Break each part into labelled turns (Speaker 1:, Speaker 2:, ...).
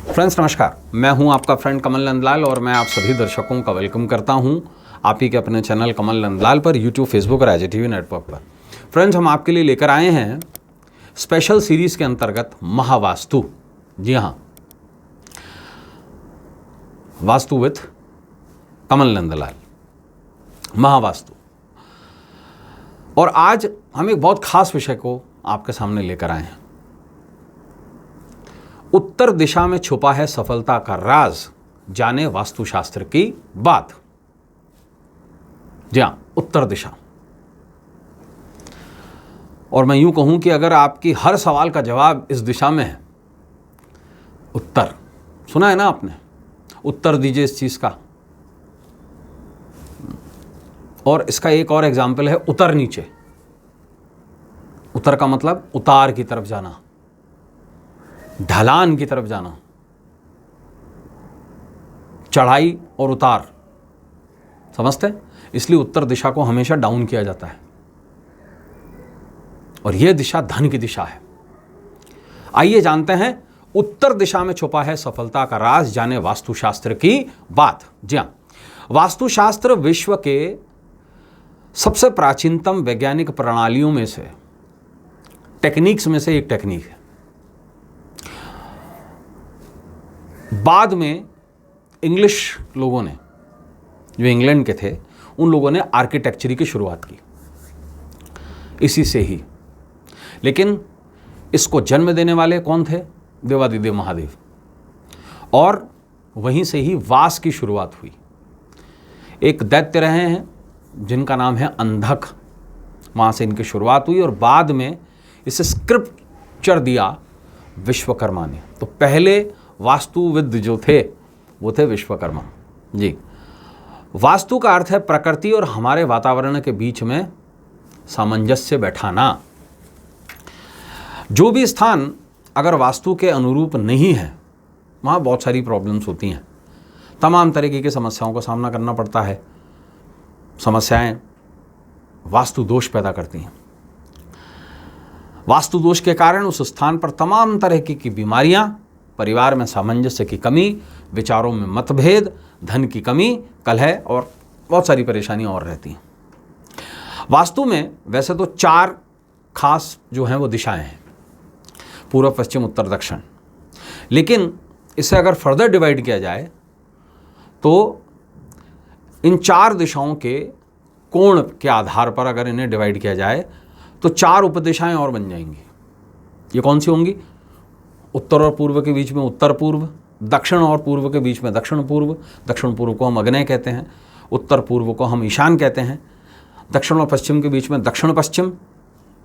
Speaker 1: Friends नमस्कार, मैं हूं आपका फ्रेंड कमल नंदलाल और मैं आप सभी दर्शकों का वेलकम करता हूं आप ही के अपने चैनल कमल नंदलाल पर यूट्यूब, फेसबुक और IGTV नेटवर्क पर। फ्रेंड्स, हम आपके लिए लेकर आए हैं स्पेशल सीरीज के अंतर्गत महावास्तु। जी हां, वास्तु विद कमल नंदलाल, महावास्तु। और आज हम एक बहुत खास विषय को आपके सामने लेकर आए हैं। उत्तर दिशा में छुपा है सफलता का राज, जाने वास्तुशास्त्र की बात। जी हां, उत्तर दिशा। और मैं यूं कहूं कि अगर आपकी हर सवाल का जवाब इस दिशा में है, उत्तर सुना है ना आपने, उत्तर दीजिए इस चीज का। और इसका एक और एग्जाम्पल है उतर नीचे। उतर का मतलब उतार की तरफ जाना, ढलान की तरफ जाना, चढ़ाई और उतार, समझते हैं? इसलिए उत्तर दिशा को हमेशा डाउन किया जाता है और यह दिशा धन की दिशा है। आइए जानते हैं उत्तर दिशा में छुपा है सफलता का राज, जाने वास्तुशास्त्र की बात। जी हां, वास्तुशास्त्र विश्व के सबसे प्राचीनतम वैज्ञानिक प्रणालियों में से, टेक्निक्स में से एक टेक्निक है। बाद में इंग्लिश लोगों ने, जो इंग्लैंड के थे, उन लोगों ने आर्किटेक्चर की शुरुआत की इसी से ही। लेकिन इसको जन्म देने वाले कौन थे? देवादिदेव महादेव। और वहीं से ही वास की शुरुआत हुई। एक दैत्य रहे हैं जिनका नाम है अंधक, वहाँ से इनकी शुरुआत हुई और बाद में इसे स्क्रिप्चर दिया विश्वकर्मा ने। तो पहले वास्तुविद जो थे वो थे विश्वकर्मा जी। वास्तु का अर्थ है प्रकृति और हमारे वातावरण के बीच में सामंजस्य बैठाना। जो भी स्थान अगर वास्तु के अनुरूप नहीं है, वहाँ बहुत सारी प्रॉब्लम्स होती हैं, तमाम तरीके की समस्याओं का सामना करना पड़ता है। समस्याएं वास्तु दोष पैदा करती हैं। वास्तु दोष के कारण उस स्थान पर तमाम तरह की बीमारियां, परिवार में सामंजस्य की कमी, विचारों में मतभेद, धन की कमी, कलह और बहुत सारी परेशानियां और रहती हैं। वास्तु में वैसे तो 4 खास जो हैं वो दिशाएं हैं, पूर्व, पश्चिम, उत्तर, दक्षिण। लेकिन इसे अगर फर्दर डिवाइड किया जाए तो इन 4 दिशाओं के कोण के आधार पर अगर इन्हें डिवाइड किया जाए तो 4 उपदिशाएं और बन जाएंगी। ये कौन सी होंगी? उत्तर और पूर्व के बीच में उत्तर पूर्व, दक्षिण और पूर्व के बीच में दक्षिण पूर्व। दक्षिण पूर्व को हम आग्नेय कहते हैं, उत्तर पूर्व को हम ईशान कहते हैं। दक्षिण और पश्चिम के बीच में दक्षिण पश्चिम,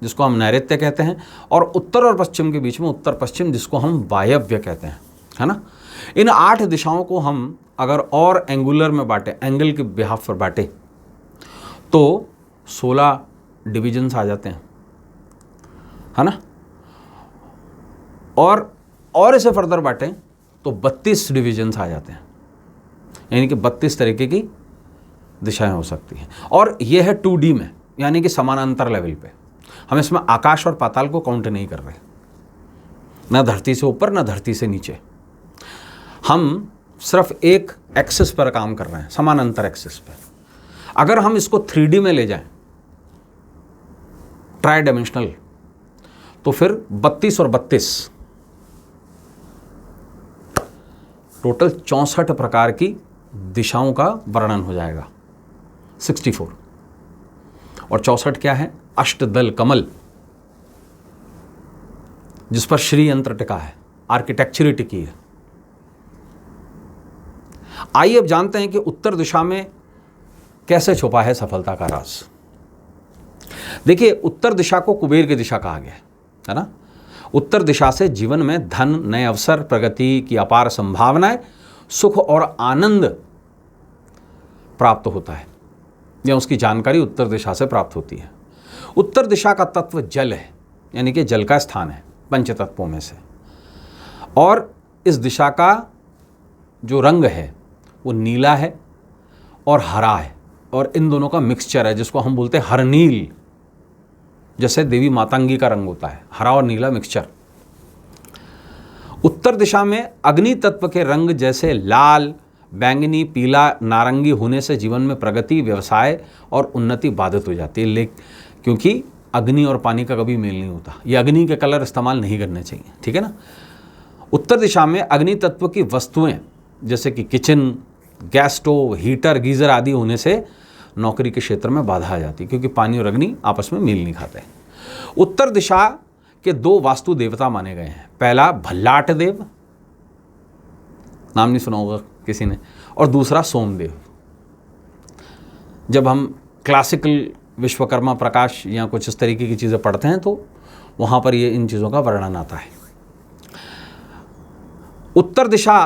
Speaker 1: जिसको हम नैऋत्य कहते हैं। और उत्तर और पश्चिम के बीच में उत्तर पश्चिम, जिसको हम वायव्य कहते हैं, है ना। इन 8 दिशाओं को हम अगर और एंगुलर में बांटे, एंगल के बिहाफ पर बांटे, तो 16 डिविजन्स आ जाते हैं, है ना। और इसे फर्दर बांटें तो 32 डिविजन्स आ जाते हैं, यानी कि 32 तरीके की दिशाएं हो सकती हैं। और यह है 2D में, यानी कि समानांतर लेवल पे। हम इसमें आकाश और पाताल को काउंट नहीं कर रहे, ना धरती से ऊपर ना धरती से नीचे। हम सिर्फ एक एक्सिस पर काम कर रहे हैं, समानांतर एक्सिस पर। अगर हम इसको 3D में ले जाएं, ट्राई डायमेंशनल, तो फिर 32 और 32 टोटल 64 प्रकार की दिशाओं का वर्णन हो जाएगा। 64 और 64 क्या है? अष्टदल कमल, जिस पर श्री यंत्र टिका है, आर्किटेक्चर टिकी है। आइए अब जानते हैं कि उत्तर दिशा में कैसे छुपा है सफलता का राज। देखिए, उत्तर दिशा को कुबेर की दिशा कहा गया है ना। उत्तर दिशा से जीवन में धन, नए अवसर, प्रगति की अपार संभावनाएं, सुख और आनंद प्राप्त होता है, या उसकी जानकारी उत्तर दिशा से प्राप्त होती है। उत्तर दिशा का तत्व जल है, यानी कि जल का स्थान है पंच तत्वों में से। और इस दिशा का जो रंग है वो नीला है और हरा है, और इन दोनों का मिक्सचर है, जिसको हम बोलते हैं हरनील। जैसे देवी मातंगी का रंग होता है, हरा और नीला मिक्सचर। उत्तर दिशा में अग्नि तत्व के रंग जैसे लाल, बैंगनी, पीला, नारंगी होने से जीवन में प्रगति, व्यवसाय और उन्नति बाधित हो जाती है, क्योंकि अग्नि और पानी का कभी मेल नहीं होता। ये अग्नि के कलर इस्तेमाल नहीं करने चाहिए, ठीक है ना। उत्तर दिशा में अग्नि तत्व की वस्तुएं जैसे कि kitchen, gas stove, heater, geyser आदि होने से नौकरी के क्षेत्र में बाधा आ जाती है, क्योंकि पानी और अग्नि आपस में मेल नहीं खाते। उत्तर दिशा के 2 वास्तु देवता माने गए हैं। पहला भल्लाट देव, नाम नहीं सुना होगा किसी ने, और दूसरा सोमदेव। जब हम क्लासिकल विश्वकर्मा प्रकाश या कुछ इस तरीके की चीज़ें पढ़ते हैं तो वहाँ पर ये इन चीज़ों का वर्णन आता है। उत्तर दिशा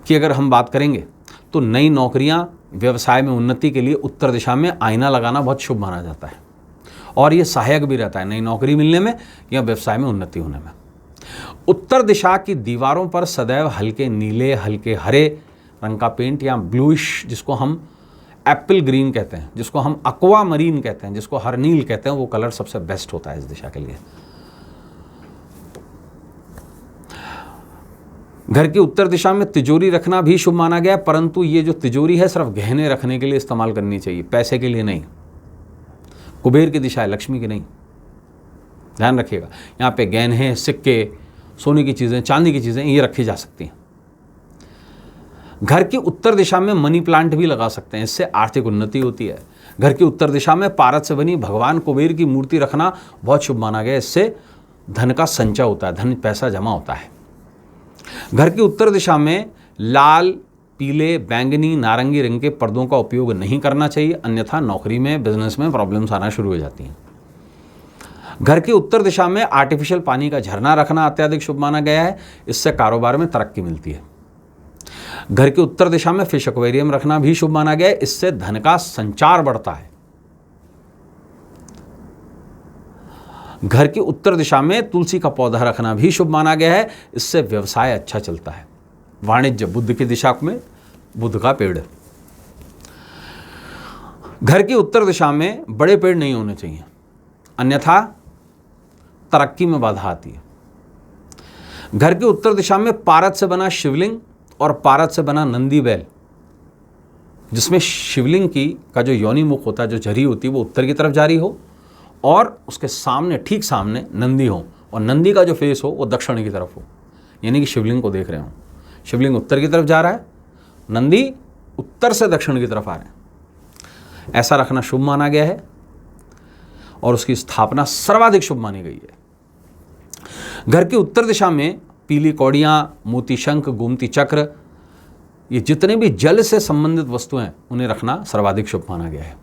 Speaker 1: की अगर हम बात करेंगे तो नई नौकरियां, व्यवसाय में उन्नति के लिए उत्तर दिशा में आईना लगाना बहुत शुभ माना जाता है, और ये सहायक भी रहता है नई नौकरी मिलने में या व्यवसाय में उन्नति होने में। उत्तर दिशा की दीवारों पर सदैव हल्के नीले, हल्के हरे रंग का पेंट या ब्लूइश, जिसको हम एप्पल ग्रीन कहते हैं, जिसको हम अक्वा मरीन कहते हैं, जिसको हरनील कहते हैं, वो कलर सबसे बेस्ट होता है इस दिशा के लिए। घर की उत्तर दिशा में तिजोरी रखना भी शुभ माना गया है, परंतु ये जो तिजोरी है सिर्फ गहने रखने के लिए इस्तेमाल करनी चाहिए, पैसे के लिए नहीं। कुबेर की दिशा है, लक्ष्मी की नहीं, ध्यान रखिएगा। यहाँ पे गहने, सिक्के, सोने की चीज़ें, चांदी की चीज़ें ये रखी जा सकती हैं। घर की उत्तर दिशा में मनी प्लांट भी लगा सकते हैं, इससे आर्थिक उन्नति होती है। घर की उत्तर दिशा में पारद से बनी भगवान कुबेर की मूर्ति रखना बहुत शुभ माना गया है, इससे धन का संचय होता है, धन पैसा जमा होता है। घर की उत्तर दिशा में लाल, पीले, बैंगनी, नारंगी रंग के पर्दों का उपयोग नहीं करना चाहिए, अन्यथा नौकरी में, बिजनेस में प्रॉब्लम्स आना शुरू हो जाती हैं। घर की उत्तर दिशा में आर्टिफिशियल पानी का झरना रखना अत्यधिक शुभ माना गया है, इससे कारोबार में तरक्की मिलती है। घर की उत्तर दिशा में फिश एक्वेरियम रखना भी शुभ माना गया है, इससे धन का संचार बढ़ता है। घर की उत्तर दिशा में तुलसी का पौधा रखना भी शुभ माना गया है, इससे व्यवसाय अच्छा चलता है। वाणिज्य, बुध की दिशा में बुध का पेड़। घर की उत्तर दिशा में बड़े पेड़ नहीं होने चाहिए, अन्यथा तरक्की में बाधा आती है। घर की उत्तर दिशा में पारद से बना शिवलिंग और पारद से बना नंदी बैल, जिसमें शिवलिंग का जो योनि मुख होता है, जो झरी होती है, वो उत्तर की तरफ जारी हो और उसके सामने, ठीक सामने नंदी हो, और नंदी का जो फेस हो वो दक्षिण की तरफ हो, यानी कि शिवलिंग को देख रहे हो। शिवलिंग उत्तर की तरफ जा रहा है, नंदी उत्तर से दक्षिण की तरफ आ रहे हैं। ऐसा रखना शुभ माना गया है और उसकी स्थापना सर्वाधिक शुभ मानी गई है। घर की उत्तर दिशा में पीली कौड़ियाँ, मोती शंख, गोमती चक्र, ये जितने भी जल से संबंधित वस्तुएं हैं उन्हें रखना सर्वाधिक शुभ माना गया है।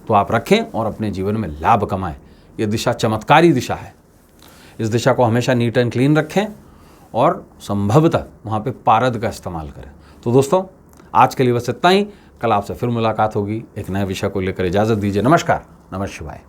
Speaker 1: तो आप रखें और अपने जीवन में लाभ कमाएं। ये दिशा चमत्कारी दिशा है, इस दिशा को हमेशा नीट एंड क्लीन रखें और संभवतः वहाँ पे पारद का इस्तेमाल करें। तो दोस्तों, आज के लिए बस इतना ही। कल आपसे फिर मुलाकात होगी एक नए विषय को लेकर। इजाज़त दीजिए। नमस्कार, नमः शिवाय।